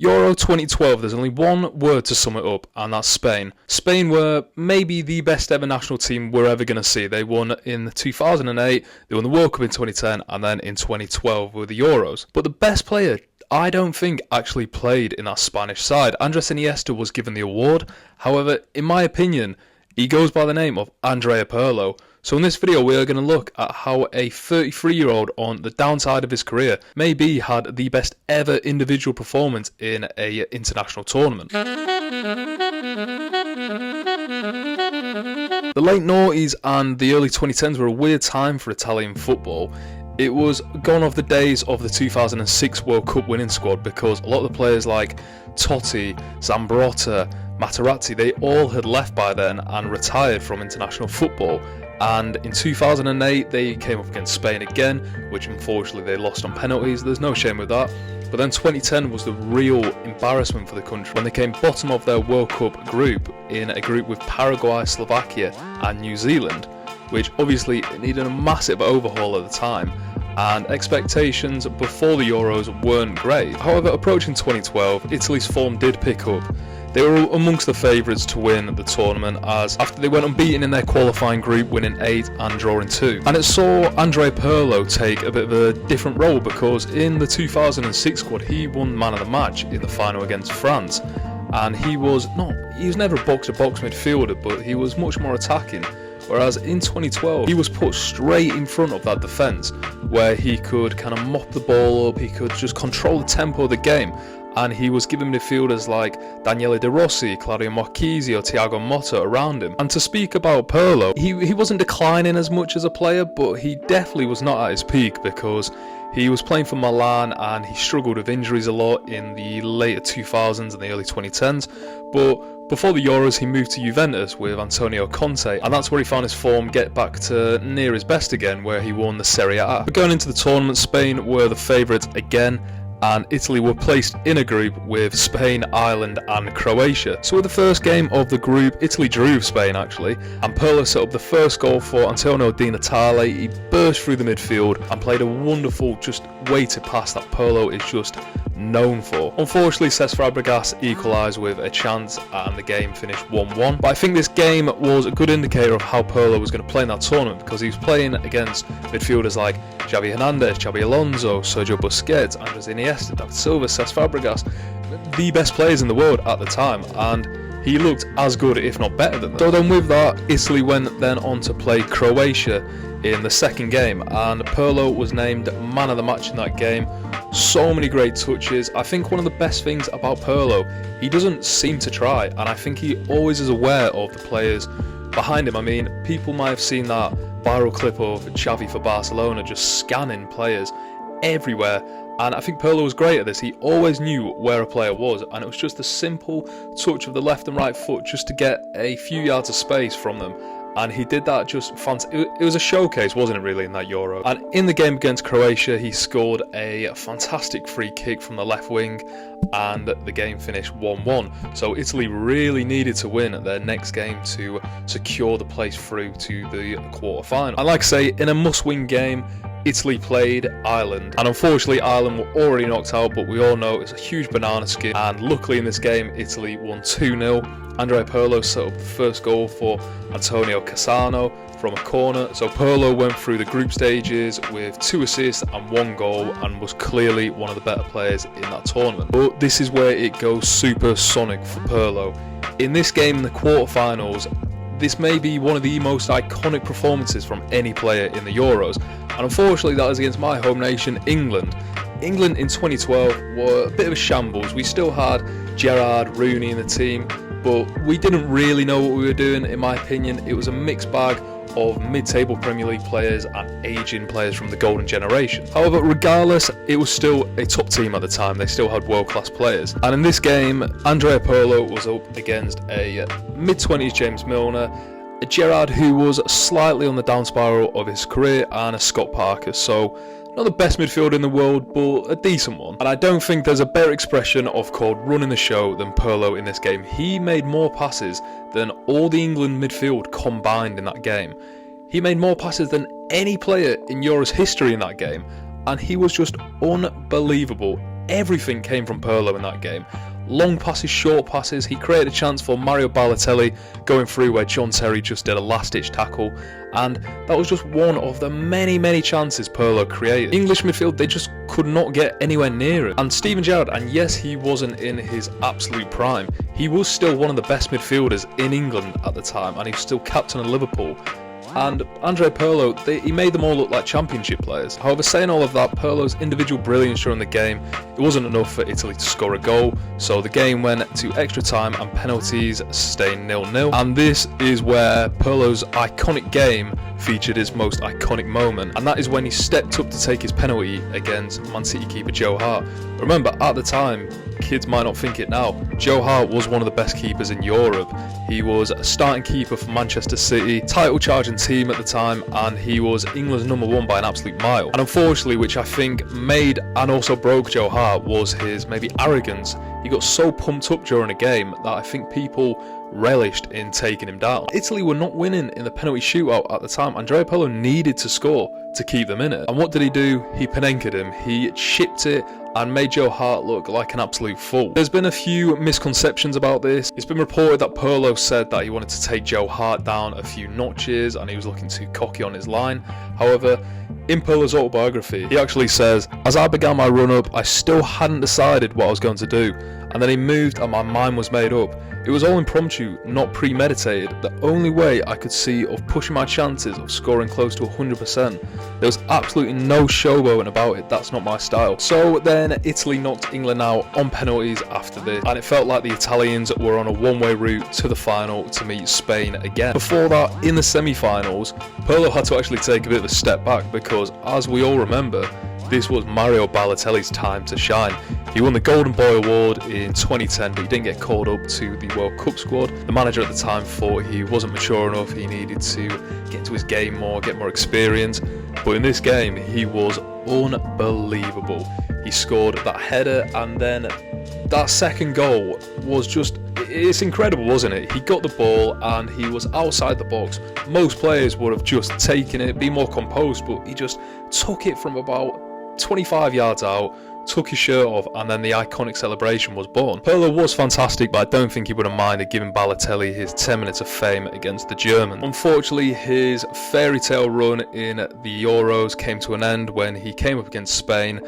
Euro 2012, there's only one word to sum it up, and that's Spain. Spain were maybe the best ever national team we're ever going to see. They won in 2008, they won the World Cup in 2010, and then in 2012 with the Euros. But the best player, I don't think, actually played in that Spanish side. Andres Iniesta was given the award. However, in my opinion, he goes by the name of Andrea Pirlo. So in this video we are going to look at how a 33-year-old on the downside of his career maybe had the best ever individual performance in an international tournament. The late noughties and the early 2010s were a weird time for Italian football. It was gone of the days of the 2006 World Cup winning squad because a lot of the players like Totti, Zambrotta, Materazzi, they all had left by then and retired from international football. And in 2008 they came up against Spain again, which unfortunately they lost on penalties. There's no shame with that. But then 2010 was the real embarrassment for the country when they came bottom of their World Cup group in a group with Paraguay, Slovakia and New Zealand, which obviously needed a massive overhaul at the time, and expectations before the Euros weren't great. However, approaching 2012, Italy's form did pick up. They were amongst the favourites to win the tournament, as after they went unbeaten in their qualifying group, winning 8 and drawing 2. And it saw Andrea Pirlo take a bit of a different role because in the 2006 squad he won man of the match in the final against France. And he was never a box-to-box midfielder, but he was much more attacking. Whereas in 2012, he was put straight in front of that defence, where he could kind of mop the ball up, he could just control the tempo of the game. And he was given midfielders like Daniele De Rossi, Claudio Marchesi or Thiago Motta around him. And to speak about Pirlo, he wasn't declining as much as a player, but he definitely was not at his peak because he was playing for Milan and he struggled with injuries a lot in the later 2000s and the early 2010s. But before the Euros, he moved to Juventus with Antonio Conte, and that's where he found his form get back to near his best again, where he won the Serie A. But going into the tournament, Spain were the favourites again, and Italy were placed in a group with Spain, Ireland and Croatia. So with the first game of the group, Italy drew Spain actually, and Pirlo set up the first goal for Antonio Di Natale. He burst through the midfield and played a wonderful just weighted pass that Pirlo is just known for. Unfortunately, Cesc Fabregas equalised with a chance and the game finished 1-1. But I think this game was a good indicator of how Pirlo was going to play in that tournament because he was playing against midfielders like Xavi Hernandez, Xabi Alonso, Sergio Busquets, Andres Iniesta, David Silva, Cesc Fabregas, the best players in the world at the time, and he looked as good if not better than them. So then with that, Italy went then on to play Croatia in the second game, and Pirlo was named man of the match in that game. So many great touches. I think one of the best things about Pirlo, he doesn't seem to try, and I think he always is aware of the players behind him. I mean, people might have seen that viral clip of Xavi for Barcelona just scanning players everywhere, and I think Pirlo was great at this. He always knew where a player was, and it was just a simple touch of the left and right foot just to get a few yards of space from them. And he did that just fantastic. It was a showcase, wasn't it, really, in that Euro? And in the game against Croatia, he scored a fantastic free kick from the left wing, and the game finished 1-1. So Italy really needed to win their next game to secure the place through to the quarter-final. And like I say, in a must-win game, Italy played Ireland, and unfortunately Ireland were already knocked out, but we all know it's a huge banana skin, and luckily in this game Italy won 2-0. Andrea Pirlo set up the first goal for Antonio Cassano from a corner, so Pirlo went through the group stages with 2 assists and 1 goal and was clearly one of the better players in that tournament. But this is where it goes supersonic for Pirlo. In this game in the quarterfinals, this may be one of the most iconic performances from any player in the Euros, and unfortunately that is against my home nation, England. England in 2012 were a bit of a shambles. We still had Gerrard, Rooney in the team, but we didn't really know what we were doing. In my opinion, it was a mixed bag of mid-table Premier League players and aging players from the golden generation. However, regardless, it was still a top team at the time. They still had world-class players. And in this game, Andrea Pirlo was up against a mid-20s James Milner, a Gerrard who was slightly on the down spiral of his career, and a Scott Parker. So not the best midfielder in the world, but a decent one. And I don't think there's a better expression of called running the show than Pirlo in this game. He made more passes than all the England midfield combined in that game. He made more passes than any player in Euros history in that game, and he was just unbelievable everything came from Pirlo in that game. Long passes, short passes. He created a chance for Mario Balotelli going through where John Terry just did a last-ditch tackle, and that was just one of the many chances Pirlo created. English midfield, they just could not get anywhere near it. And Steven Gerrard, and yes, he wasn't in his absolute prime, he was still one of the best midfielders in England at the time, and he was still captain of Liverpool. And Andrea Pirlo, he made them all look like championship players. However, saying all of that, Pirlo's individual brilliance during the game, it wasn't enough for Italy to score a goal, so the game went to extra time and penalties, staying 0-0. And this is where Pirlo's iconic game featured his most iconic moment, and that is when he stepped up to take his penalty against Man City keeper Joe Hart. Remember, at the time, kids might not think it now, Joe Hart was one of the best keepers in Europe. He was a starting keeper for Manchester City, title charging team at the time, and he was England's #1 by an absolute mile. And unfortunately, which I think made and also broke Joe Hart, was his maybe arrogance. He got so pumped up during a game that I think people relished in taking him down. Italy were not winning in the penalty shootout at the time. Andrea Pirlo needed to score to keep them in it. And what did he do? He Panenka'd him. He chipped it and made Joe Hart look like an absolute fool. There's been a few misconceptions about this. It's been reported that Pirlo said that he wanted to take Joe Hart down a few notches and he was looking too cocky on his line. However, in Pirlo's autobiography, he actually says, "As I began my run-up, I still hadn't decided what I was going to do. And then he moved and my mind was made up. It was all impromptu, not premeditated. The only way I could see of pushing my chances of scoring close to 100%. There was absolutely no showboating about it. That's not my style." So then Italy knocked England out on penalties after this, and it felt like the Italians were on a one-way route to the final to meet Spain again. Before that, in the semi-finals, Pirlo had to actually take a bit of a step back because, as we all remember, this was Mario Balotelli's time to shine. He won the Golden Boy Award in 2010, but he didn't get called up to the World Cup squad. The manager at the time thought he wasn't mature enough, he needed to get into his game more, get more experience. But in this game, he was unbelievable. He scored that header, and then that second goal was just, it's incredible, wasn't it? He got the ball and he was outside the box. Most players would have just taken it, be more composed, but he just took it from about 25 yards out, took his shirt off, and then the iconic celebration was born. Pirlo was fantastic, but I don't think he would have minded giving Balotelli his 10 minutes of fame against the Germans. Unfortunately, his fairy tale run in the Euros came to an end when he came up against Spain,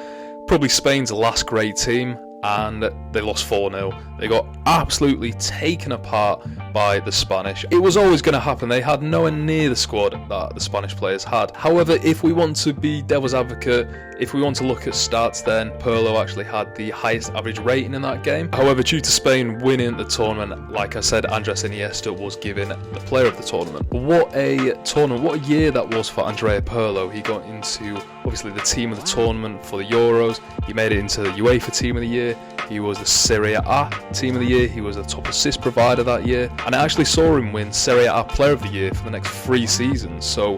probably Spain's last great team, and they lost 4-0. They got absolutely taken apart by the Spanish. It was always going to happen. They had nowhere near the squad that the Spanish players had. However, if we want to be devil's advocate, if we want to look at stats, then Pirlo actually had the highest average rating in that game. However, due to Spain winning the tournament, like I said, Andres Iniesta was given the player of the tournament. But what a tournament, what a year that was for Andrea Pirlo. He got into, obviously, the team of the tournament for the Euros. He made it into the UEFA team of the year. He was the Serie A team of the year. He was the top assist provider that year. And I actually saw him win Serie A player of the year for the next 3 seasons. So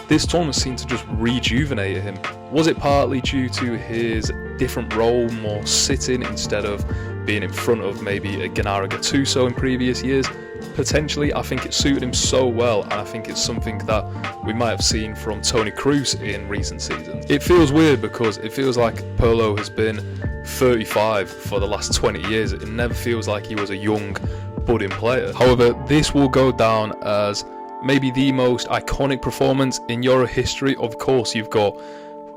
this tournament seemed to just rejuvenate him. Was it partly due to his different role, more sitting instead of being in front of maybe a Gennaro Gattuso in previous years? Potentially. I think it suited him so well, and I think it's something that we might have seen from Toni Kroos in recent seasons. It feels weird because it feels like Pirlo has been 35 for the last 20 years. It never feels like he was a young, budding player. However, this will go down as maybe the most iconic performance in Euro history. Of course, you've got,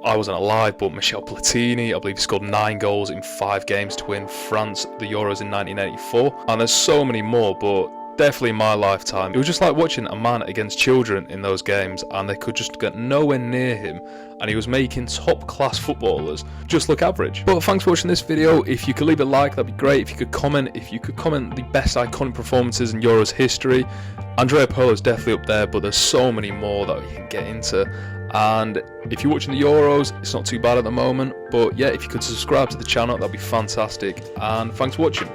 I wasn't alive, but Michel Platini, I believe he scored 9 goals in 5 games to win France the Euros in 1984. And there's so many more, but definitely in my lifetime, it was just like watching a man against children in those games, and they could just get nowhere near him, and he was making top class footballers just look average. But thanks for watching this video. If you could leave a like, that'd be great. If you could comment the best iconic performances in Euros history. Andrea Pirlo is definitely up there, but there's so many more that we can get into. And if you're watching the Euros, it's not too bad at the moment, but yeah, if you could subscribe to the channel, that'd be fantastic. And thanks for watching.